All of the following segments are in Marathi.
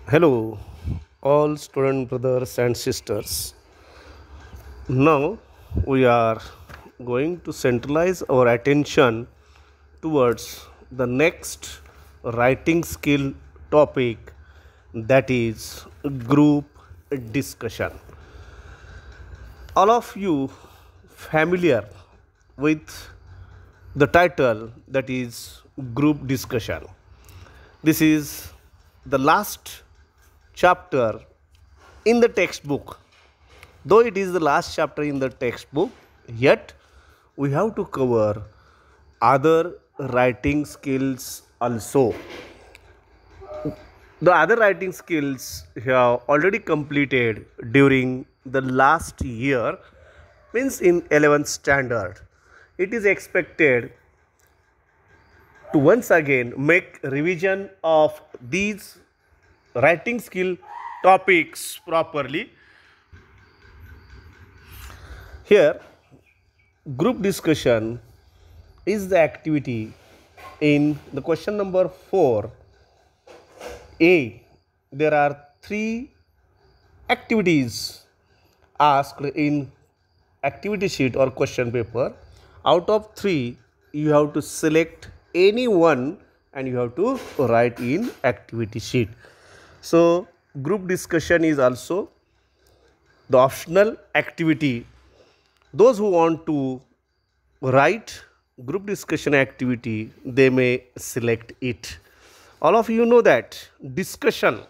Hello, all student brothers and sisters. Now we are going to centralize our attention towards the next writing skill topic, that is group discussion. All of you familiar with the title, that is group discussion. This is the last chapter in the textbook. Though it is the last chapter in the textbook, yet we have to cover other writing skills also. The other writing skills have already completed during the last year, means in 11th standard. It is expected to once again make revision of these writing skill topics properly. Here, group discussion is the activity in the question number 4. A. There are 3 activities asked in activity sheet or question paper. Out of 3, you have to select any one and you have to write in activity sheet. So, group discussion is also the optional activity. Those who want to write group discussion activity, they may select it. All of you know that discussion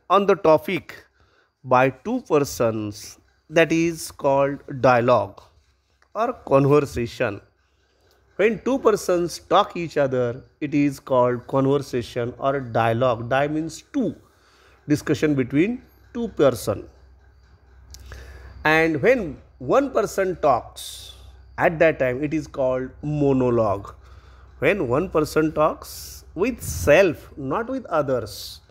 on the topic by 2 persons, that is called dialogue or conversation. When 2 persons talk each other, it is called conversation or dialogue. Di means 2, discussion between 2 persons. And when 1 person talks, at that time it is called monologue. When 1 person talks with self, not with others.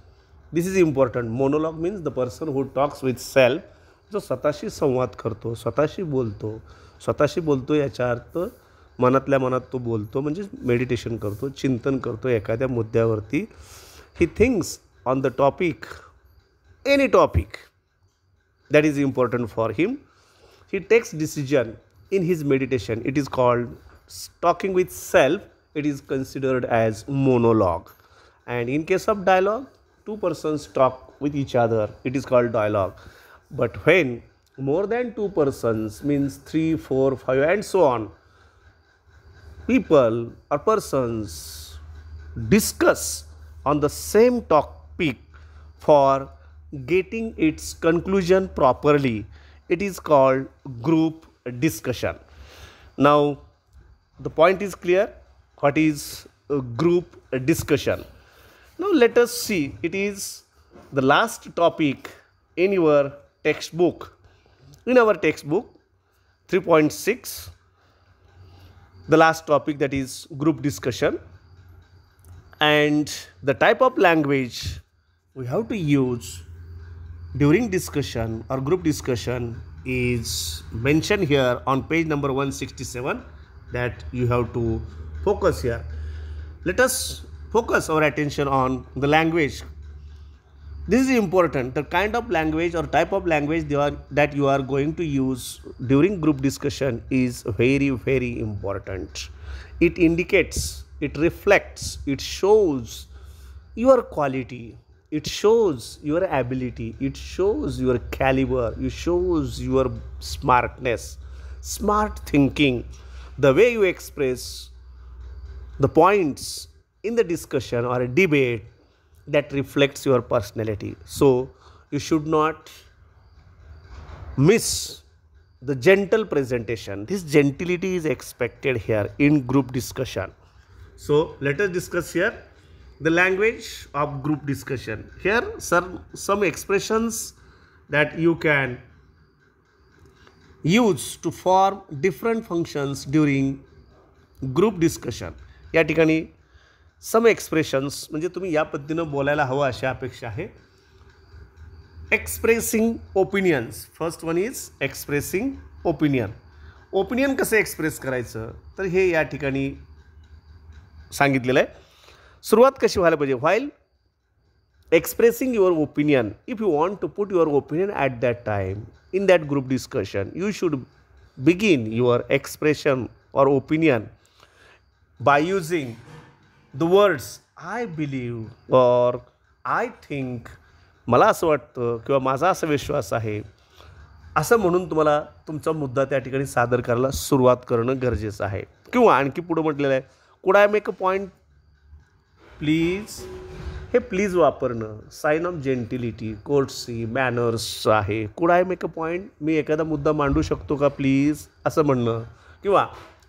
This is important. Monologue means the person who talks with self, जो स्वतःशी संवाद करतो, स्वतःशी बोलतो याचा अर्थ मनातल्या मनात तो बोलतो, म्हणजे मेडिटेशन करतो, चिंतन करतो एखाद्या मुद्द्यावरती. He thinks on the topic, any topic that is important for him. He takes decision in his meditation. It is called talking with self. It is considered as monologue. And in case of dialogue, 2 persons talk with each other. It is called dialogue. But when more than 2 persons, means 3, 4, 5 and so on, people or persons discuss on the same topic for getting its conclusion properly, it is called group discussion. Now, the point is clear. What is a group discussion? Now, let us see. It is the last topic in your textbook. In our textbook 3.6, the last topic, that is group discussion. And the type of language we have to use during discussion or group discussion is mentioned here on page number 167, that you have to focus here. Let us focus our attention on the language. This is important. The kind of language or type of language that you are going to use during group discussion is very, very important. It indicates, it reflects, it shows your quality. It shows your ability, it shows your caliber, it shows your smartness, smart thinking, the way you express the points in the discussion or a debate, that reflects your personality. So, you should not miss the gentle presentation. This gentility is expected here in group discussion. So, let us discuss here the language of group discussion. Here some expressions that you can use to form different functions during group discussion. या ठिकाणी some expressions, म्हणजे तुम्ही या पद्धतीनं बोलायला हवं अशी अपेक्षा आहे. Expressing opinions. First one is expressing opinion. Opinion कसं एक्सप्रेस करायचं, तर हे या ठिकाणी सांगितलेलं आहे. सुरुवात कशी व्हायला पाहिजे. While expressing your opinion. If you want to put your opinion at that time in that group discussion, you should begin your expression or opinion by using the words I believe or I think, मला असं वाटतं किंवा माझा असा विश्वास आहे, असं म्हणून तुम्हाला तुमचा मुद्दा त्या ठिकाणी सादर करायला सुरुवात करणं गरजेचं आहे. किंवा आणखी पुढं म्हटलेलं आहे, could I make a point please. हे प्लीज वापरणं sign of gentility, courtesy, manners आहे. Could I make a point, मी एखादा मुद्दा मांडू शकतो का प्लीज, असं म्हणणं. किंवा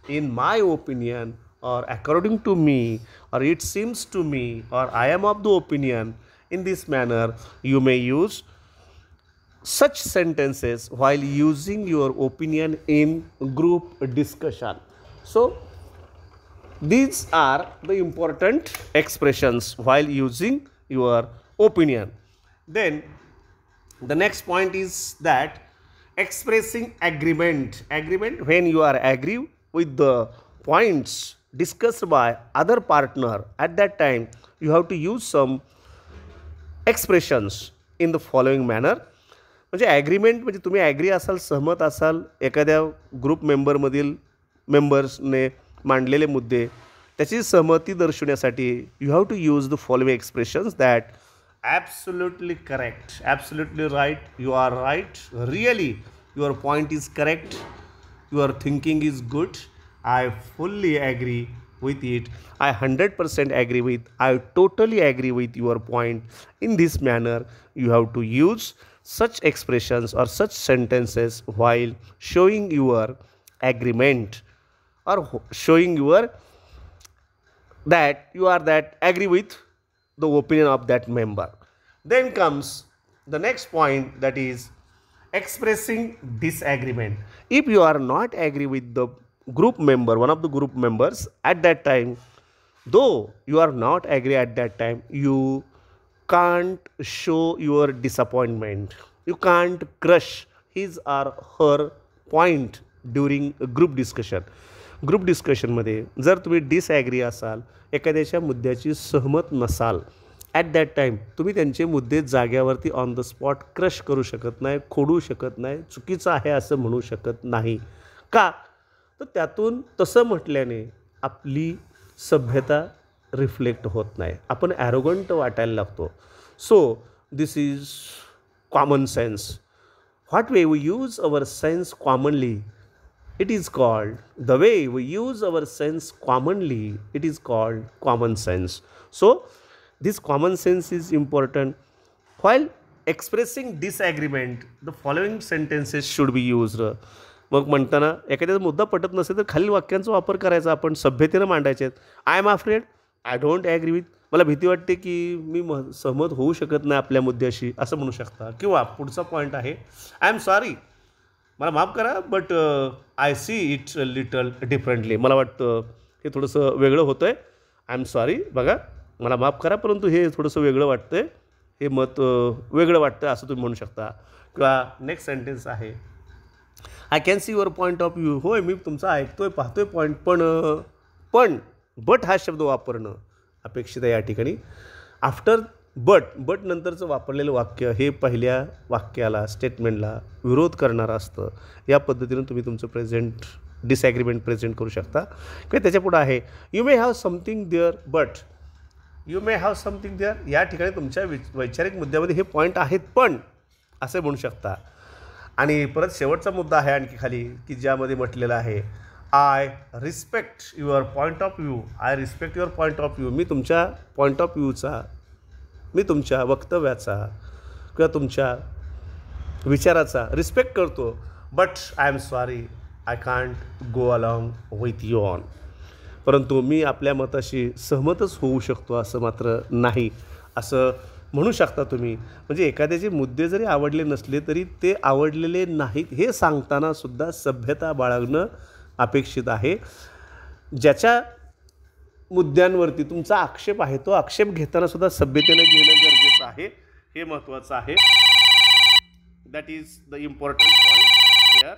in my opinion or according to me or it seems to me or I am of the opinion. In this manner you may use such sentences while using your opinion in group discussion. So these are the important expressions while using your opinion. Then the next point is that expressing agreement. Agreement, when you are agree with the points discussed by other partner, at that time you have to use some expressions in the following manner. म्हणजे ॲग्रीमेंट म्हणजे तुम्ही ॲग्री असाल, सहमत असाल एखाद्या ग्रुप मेंबर्सने मांडलेले मुद्दे, त्याची सहमती दर्शवण्यासाठी you have to use the following expressions that absolutely correct, absolutely right, you are right, really your point is correct, your thinking is good, I fully agree with it, I 100% agree with, I totally agree with your point. In this manner you have to use such expressions or such sentences while showing your agreement or showing your that you are that agree with the opinion of that member. Then comes the next point, that is expressing disagreement. If you are not agree with the group member, one of the group members, at that time, though you are not agree at that time, you can't show your disappointment, you can't crush his or her point during group discussion. Group डिस्कशनमध्ये जर तुम्ही डिसॲग्री असाल, एखाद्याच्या मुद्द्याची सहमत नसाल, ॲट दॅट टाईम तुम्ही त्यांचे मुद्दे जाग्यावरती ऑन द स्पॉट क्रश करू शकत नाही, खोडू शकत नाही, चुकीचं आहे असं म्हणू शकत नाही. का तर त्यातून तसं म्हटल्याने आपली सभ्यता रिफ्लेक्ट होत नाही, आपण ॲरोगंट वाटायला लागतो. So this is common sense. What way we use our sense commonly, it is called, the way we use our sense commonly, it is called common sense. So this common sense is important. While expressing disagreement, the following sentences should be used. मग म्हणताना एखाद्याचा मुद्दा पटत नसेल तर खालील वाक्यांचा वापर करायचा, आपण सभ्यतेनं मांडायचे आहेत. I am afraid, I don't agree with, मला भीती वाटते की मी सहमत होऊ शकत नाही आपल्या मुद्द्याशी, असं म्हणू शकता. किंवा पुढचा पॉईंट आहे, आय एम सॉरी, मला माफ करा, but I see it little differently, मला वाटतं हे थोडंसं वेगळं होतं आहे. आय एम सॉरी, बघा मला माफ करा, परंतु हे थोडंसं वेगळं वाटतं आहे, हे मत वेगळं वाटतं, असं तुम्ही म्हणू शकता. किंवा नेक्स्ट सेंटेन्स आहे, I can see your point of view, होय मी तुमचा ऐकतोय, पाहतोय पॉईंट, पण बट हा शब्द वापरणं अपेक्षित आहे या ठिकाणी. आफ्टर बट नंतरचं वापरलेलं वाक्य हे पहिल्या वाक्याला, स्टेटमेंटला विरोध करणारं असतं. या पद्धतीनं तुम्ही तुमचं डिसॲग्रीमेंट प्रेझेंट करू शकता. किंवा त्याच्यापुढं आहे, you may have something there but, you may have something there, या ठिकाणी तुमच्या वैचारिक मुद्द्यामध्ये हे पॉईंट आहेत पण, असे म्हणू शकता. आणि परत शेवटचा मुद्दा आहे आणखी खाली, की ज्यामध्ये म्हटलेलं आहे, I respect your point of view, I respect your point of view, मी तुमच्या पॉईंट ऑफ व्ह्यूचा, मी तुमच्या वक्तव्याचा किंवा तुमच्या विचाराचा रिस्पेक्ट करतो, but I am sorry, I can't go along with you on, परंतु मी आपल्या मताशी सहमतच होऊ शकतो असं मात्र नाही, असं म्हणू शकता तुम्ही. म्हणजे एखाद्याचे मुद्दे जरी आवडले नसले तरी ते आवडलेले नाहीत हे सांगताना सुद्धा सभ्यता बाळगणं अपेक्षित आहे. ज्याच्या मुद्द्यांवरती तुमचा आक्षेप आहे तो आक्षेप घेताना सुद्धा सभ्यतेनं घेणं गरजेचं आहे, हे महत्त्वाचं आहे. That is the important point here.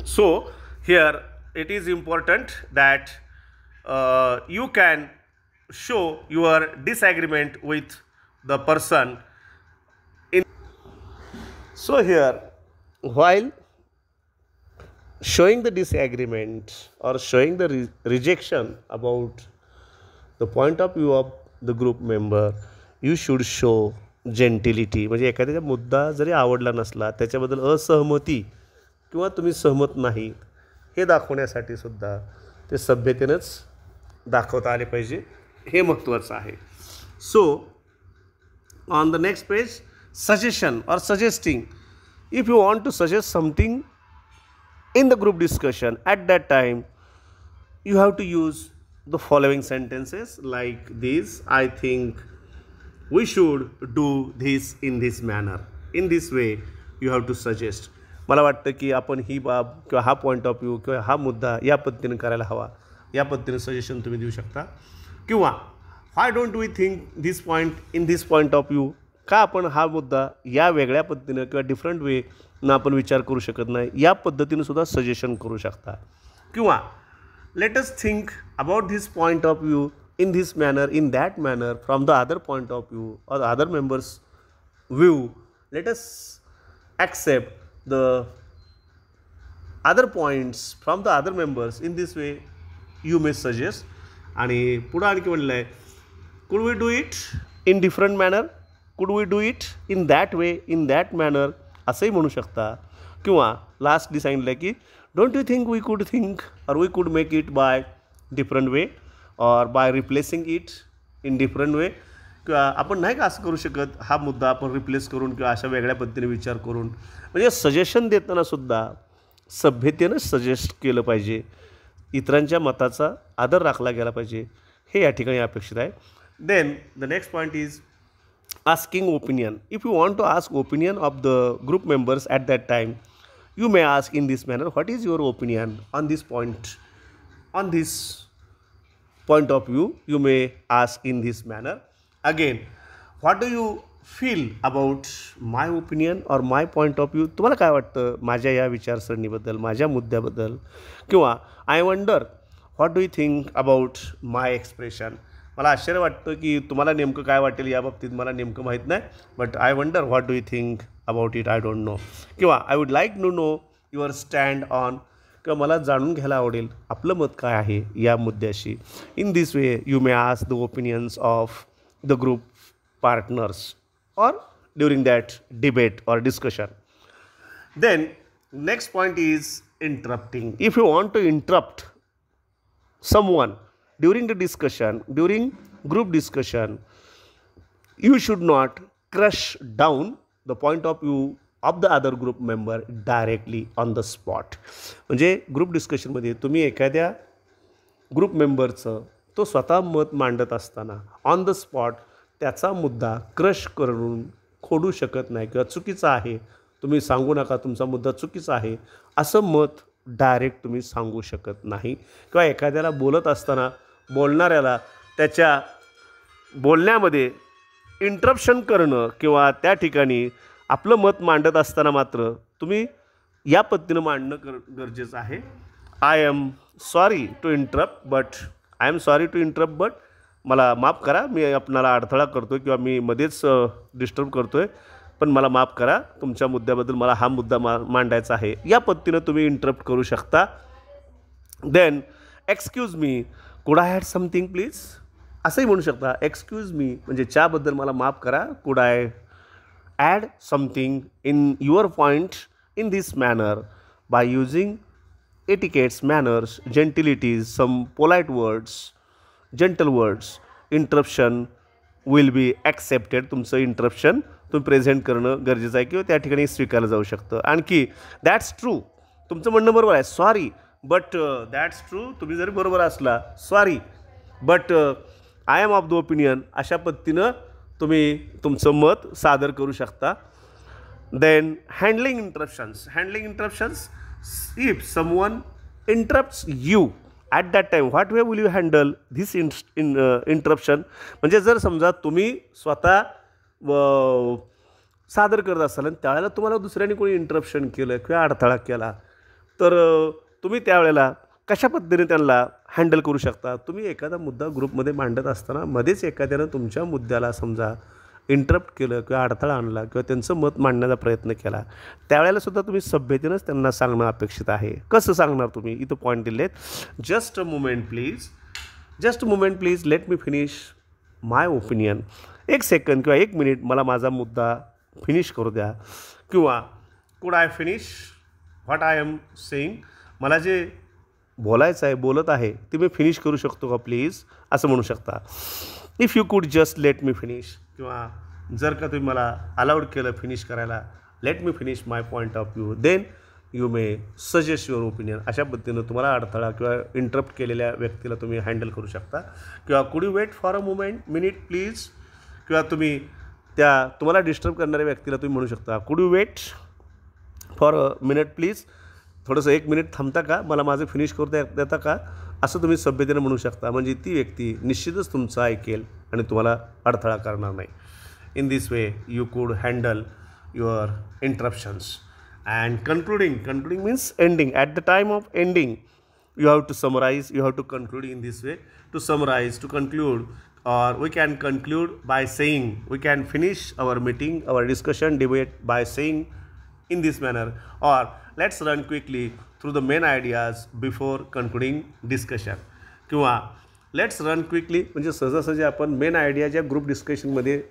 So here it is important that you can show your disagreement with the person. So here, while showing the disagreement or showing the rejection about the point of view of the group member, you should show gentility. म्हणजे एखाद्याचा मुद्दा जरी आवडला नसला त्याच्याबद्दल असहमती किंवा तुम्ही सहमत नाही हे दाखवण्यासाठी सुद्धा ते सभ्यतेनंच दाखवता आले पाहिजे, हे महत्त्वाचं आहे. So on the next page, suggestion और suggesting. If you want to suggest something in the group discussion, at that time you have to use the following sentences like this: I think we should do this in this manner. In this way you have to suggest. मला वाटतं की आपण ही बाब किंवा हा पॉईंट ऑफ व्ह्यू किंवा हा मुद्दा या पद्धतीने करायला हवा, या पद्धतीने सजेशन तुम्ही देऊ शकता. किंवा why don't we think this point in this point of view, का आपण हा मुद्दा या वेगळ्या पद्धतीनं किंवा डिफरंट वे ना आपण विचार करू शकत नाही, या पद्धतीने सुद्धा सजेशन करू शकता. किंवा let us think about this point of view in this manner, in that manner, from the other point of view और other members view. Let us accept the other points from the other members. In this way you may suggest. आणि पुढं आणखी म्हणलं आहे, could we do it in different manner, could we do it in that way, in that manner असंही म्हणू शकता. किंवा लास्टली सांगितलं की don't you think we could think और we could make it by different way और by replacing it in different way. किंवा आपण नाही का असं करू शकत, हा मुद्दा आपण रिप्लेस करून किंवा अशा वेगळ्या पद्धतीने विचार करून. म्हणजे सजेशन देताना सुद्धा सभ्यतेनं सजेस्ट केलं पाहिजे, इतरांच्या मताचा आदर राखला गेला पाहिजे, हे या ठिकाणी अपेक्षित आहे. Then the next point is asking opinion. If you want to ask opinion of the group members at that time, you may ask in this manner: what is your opinion on this point, on this point of view? You may ask in this manner. Again, what do you feel about my opinion or my point of view? तुम्हाला काय वाटतं माझ्या या विचारसरणीबद्दल, माझ्या मुद्द्याबद्दल? किंवा I wonder what do you think about my expression? मला आश्चर्य वाटतं की तुम्हाला नेमकं काय वाटेल या बाबतीत, मला नेमकं माहीत नाही, but I wonder what do you think about it, I don't know. किंवा I would like to know your stand on, किंवा मला जाणून घ्यायला आवडेल आपलं मत काय आहे या मुद्द्याशी. In this way you may ask the opinions of the group partners और ड्युरिंग दॅट डिबेट और discussion. Then next point is interrupting. If you want to interrupt someone during the discussion, during group discussion, you should not crush down the point of view of the other group member directly on the spot. म्हणजे ग्रुप डिस्कशनमध्ये तुम्ही एखाद्या ग्रुप मेंबरचं तो स्वतः मत मांडत असताना ऑन द स्पॉट त्याचा मुद्दा क्रश करून खोडू शकत नाही, किंवा चुकीचा आहे तुम्ही सांगू नका, तुमचा मुद्दा चुकीचा आहे असं मत डायरेक्ट तुम्ही सांगू शकत नाही. किंवा एखाद्याला बोलत असताना बोलणाऱ्याला त्याच्या बोलण्यामध्ये इंटरप्शन करणं किंवा त्या ठिकाणी आपलं मत मांडत असताना मात्र तुम्ही या पद्धतीनं मांडणं गरजेचं आहे. I am sorry to interrupt but मला माफ करा, मी आपणाला अडथळा करतो किंवा मी मध्येच डिस्टर्ब करतो आहे, पण मला माफ करा, तुमच्या मुद्द्याबद्दल मला हा मुद्दा मांडायचा आहे, या पद्धतीनं तुम्ही इंटरप्ट करू शकता. Then excuse me, could I had something please असंही म्हणू शकता. एक्सक्यूज मी म्हणजे त्याबद्दल मला माफ करा, could I add something in your point in this manner by using etiquettes, manners, gentilities, some polite words, gentle words. Interruption will be accepted. तुमचं इंटरप्शन तुम्ही प्रेझेंट करणं गरजेचं आहे किंवा त्या ठिकाणी स्वीकारलं जाऊ शकतं. आणखी दॅट्स ट्रू, तुमचं म्हणणं बरोबर आहे, सॉरी बट दॅट्स ट्रू, तुम्ही जरी बरोबर असला sorry but I am of the opinion, अशा पद्धतीनं तुम्ही तुमचं मत सादर करू शकता. Then handling interruptions. If someone interrupts you at that time, what way will you handle this interruption. म्हणजे जर समजा तुम्ही स्वतः सादर करत असाल आणि त्यावेळेला तुम्हाला दुसऱ्याने कोणी इंटरप्शन केलं किंवा अडथळा केला, तर तुम्ही त्यावेळेला कशा पद्धतीने त्यांना हँडल करू शकता. तुम्ही एखादा मुद्दा ग्रुपमध्ये मांडत असताना मध्येच एखाद्यानं तुमच्या मुद्द्याला समजा इंटरप्ट केलं किंवा अडथळा आणला किंवा त्यांचं मत मांडण्याचा प्रयत्न केला, त्यावेळेलासुद्धा तुम्ही सभ्यतेनंच त्यांना सांगणं अपेक्षित आहे. कसं सांगणार तुम्ही? इथं पॉईंट दिलेत. Just a moment please, late me finish my opinion. 1 second किंवा 1 मिनिट मला माझा मुद्दा फिनिश करू द्या. किंवा could I finish what I am saying. मला जे बोलायचं आहे, बोलत आहे, ते मी फिनिश करू शकतो का प्लीज, असं म्हणू शकता. If you could just let me finish. किंवा जर का तुम्ही मला अलाउड केलं फिनिश करायला, let me finish my point of view, then you may suggest your opinion. अशा पद्धतीनं तुम्हाला अडथळा किंवा इंटरप्ट केलेल्या व्यक्तीला तुम्ही हँडल करू शकता. किंवा could you wait for a minute please. किंवा तुम्ही तुम्हाला डिस्टर्ब करणाऱ्या व्यक्तीला तुम्ही म्हणू शकता could you wait for a minute please. थोडंसं 1 मिनिट थांबता का, मला माझं फिनिश करू देता का, असं तुम्ही सभ्यतेनं म्हणू शकता. म्हणजे ती व्यक्ती निश्चितच तुमचं ऐकेल आणि तुम्हाला अडथळा करणार नाही. इन दिस वे यू कुड handle your interruptions. And concluding means ending. At the time of ending you have to summarize, you have to conclude in this way. To summarize, to conclude, or we can conclude by saying, we can finish our meeting, our discussion, debate by saying in this manner, or let's run quickly through the main ideas before concluding discussion. किंवा let's run quickly म्हणजे सहजासहजी आपण मेन आयडिया ज्या ग्रुप डिस्कशनमध्ये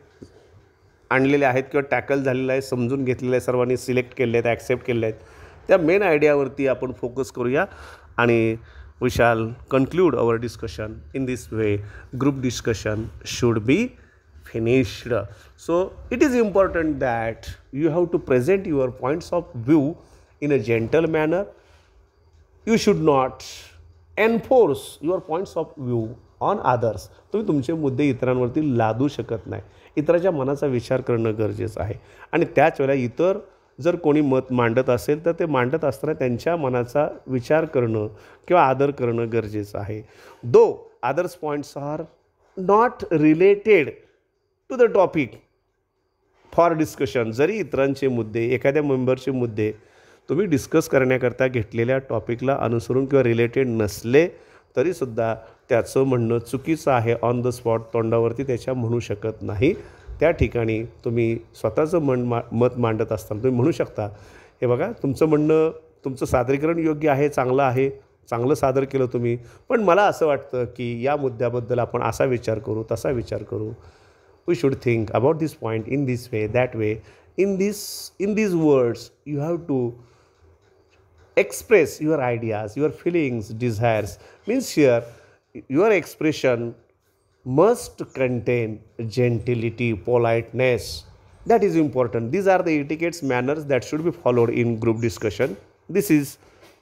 आणलेले आहेत किंवा टॅकल झालेलं आहे, समजून घेतलेलं आहे, सर्वांनी सिलेक्ट केले आहेत, ॲक्सेप्ट केले आहेत, त्या मेन आयडियावरती आपण फोकस करूया आणि we shall conclude our discussion. In this way group discussion should be finished. So it is important that you have to present your points of view in a gentle manner. You should not enforce your points of view on others. तुम्ही तुमचे मुद्दे इतरांवरती लादू शकत नाही. इतराच्या मनाचा विचार करणं गरजेचं आहे आणि त्याच वेळेला इतर जर कोणी मत मांडत असेल तर ते मांडत असताना त्यांच्या मनाचा विचार करणं किंवा आदर करणं गरजेचं आहे. Though others points are not related to the topic for discussion. जरी इतरांचे मुद्दे, एखाद्या मेंबरचे मुद्दे तुम्ही डिस्कस करण्याकरता घेतलेल्या टॉपिकला अनुसरून किंवा रिलेटेड नसले तरीसुद्धा त्याचं म्हणणं चुकीचं आहे. ऑन द स्पॉट तोंडावरती त्याच्या म्हणू शकत नाही. त्या ठिकाणी तुम्ही स्वतःचं मत मांडत असताना तुम्ही म्हणू शकता, हे बघा तुमचं म्हणणं, तुमचं सादरीकरण योग्य आहे, चांगलं आहे, चांगलं सादर केलं तुम्ही, पण मला असं वाटतं की या मुद्द्याबद्दल आपण असा विचार करू, तसा विचार करू. We should think about this point in this way, that way. In these words, you have to express your ideas, your feelings, desires. Means here, your expression must contain gentility, politeness. That is important. These are the etiquettes, manners that should be followed in group discussion. This is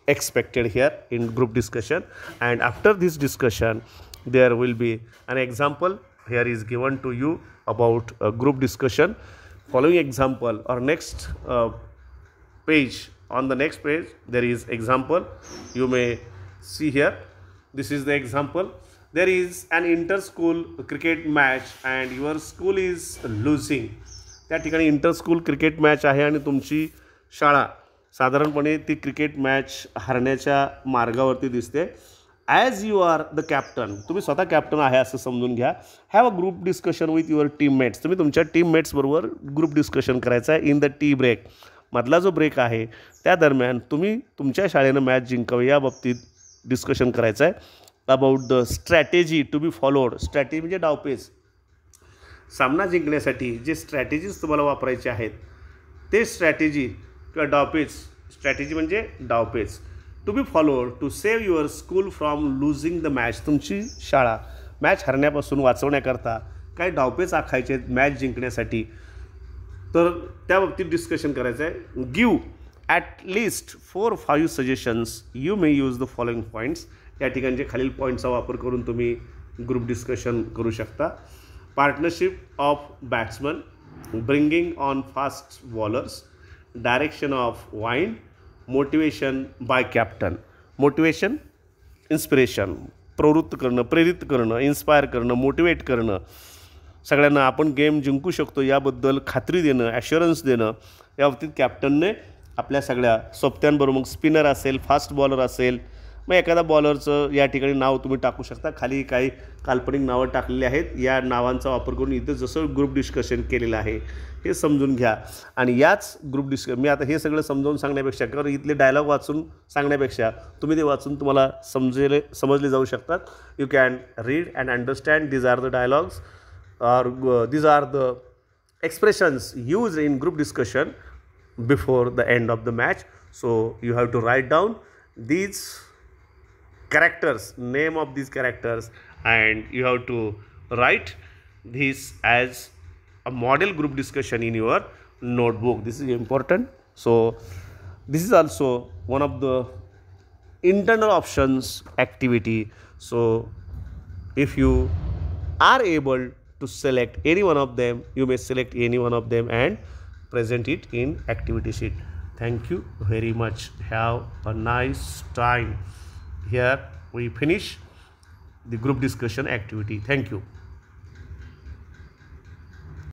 expected here in group discussion. And after this discussion, there will be an example here is given to you about a group discussion. Following example or next page, on the next page there is example. You may see here, this is the example. There is an inter-school cricket match and your school is losing. त्या ठिकाणी इंटर-स्कूल क्रिकेट मॅच आहे आणि तुमची शाळा साधारणपणे ती क्रिकेट मॅच हरण्याच्या मार्गावरती दिसते. As you are the captain, तुम्ही स्वतः कॅप्टन आहे असं समजून घ्या. Have a group discussion with your teammates. तुम्ही तुमच्या टीममेट्सबरोबर ग्रुप डिस्कशन करायचं आहे. इन द टी ब्रेक, मधला जो ब्रेक आहे त्या दरम्यान तुम्ही तुमच्या शाळेनं मॅच जिंकावी या बाबतीत डिस्कशन करायचं आहे. About the strategy to be followed. Strategy म्हणजे डावपेच. सामना जिंकण्यासाठी जे स्ट्रॅटेजीज तुम्हाला वापरायचे आहेत ते स्ट्रॅटेजी किंवा डावपेच. स्ट्रॅटेजी म्हणजे डावपेच. To be followed to save your school from losing the match. तुमची शाळा मॅच हरण्यापासून वाचवण्याकरता काय डावपेच आखायचे आहेत मॅच जिंकण्यासाठी, तर त्या बाबतीत डिस्कशन करायचं आहे. Give at least 4-5 suggestions. You may use the following points. या ठिकाणचे खालील पॉईंट्सचा वापर करून तुम्ही ग्रुप डिस्कशन करू शकता. Partnership of batsman, bringing on fast bowlers, direction of wind, motivation by captain. Motivation, inspiration, प्रवृत्त करणं, प्रेरित करणं, इन्स्पायर करणं, मोटिवेट करणं, सगळ्यांना आपण गेम जिंकू शकतो याबद्दल खात्री देणं, ॲश्युरन्स देणं. या बाबतीत कॅप्टनने आपल्या सगळ्या सोबत्यांबरोबर, मग स्पिनर असेल, फास्ट बॉलर असेल, मग एखादा बॉलरचं या ठिकाणी नाव तुम्ही टाकू शकता. खाली काही काल्पनिक नावं टाकलेली आहेत. या नावांचा वापर करून इथं जसं ग्रुप डिस्कशन केलेलं आहे हे समजून घ्या. आणि याच ग्रुप मी आता हे सगळं समजावून सांगण्यापेक्षा किंवा इथले डायलॉग वाचून सांगण्यापेक्षा तुम्ही ते वाचून तुम्हाला समजले जाऊ शकतात. You can read and understand these are the dialogues or these are the expressions used in group discussion before the end of the match. So you have to write down these characters, name of these characters, and you have to write this as a model group discussion in your notebook. This is important. So this is also one of the internal options activity. So if you are able to select any one of them, you may select any one of them and present it in activity sheet. Thank you very much. Have a nice time. Here we finish the group discussion activity. Thank you.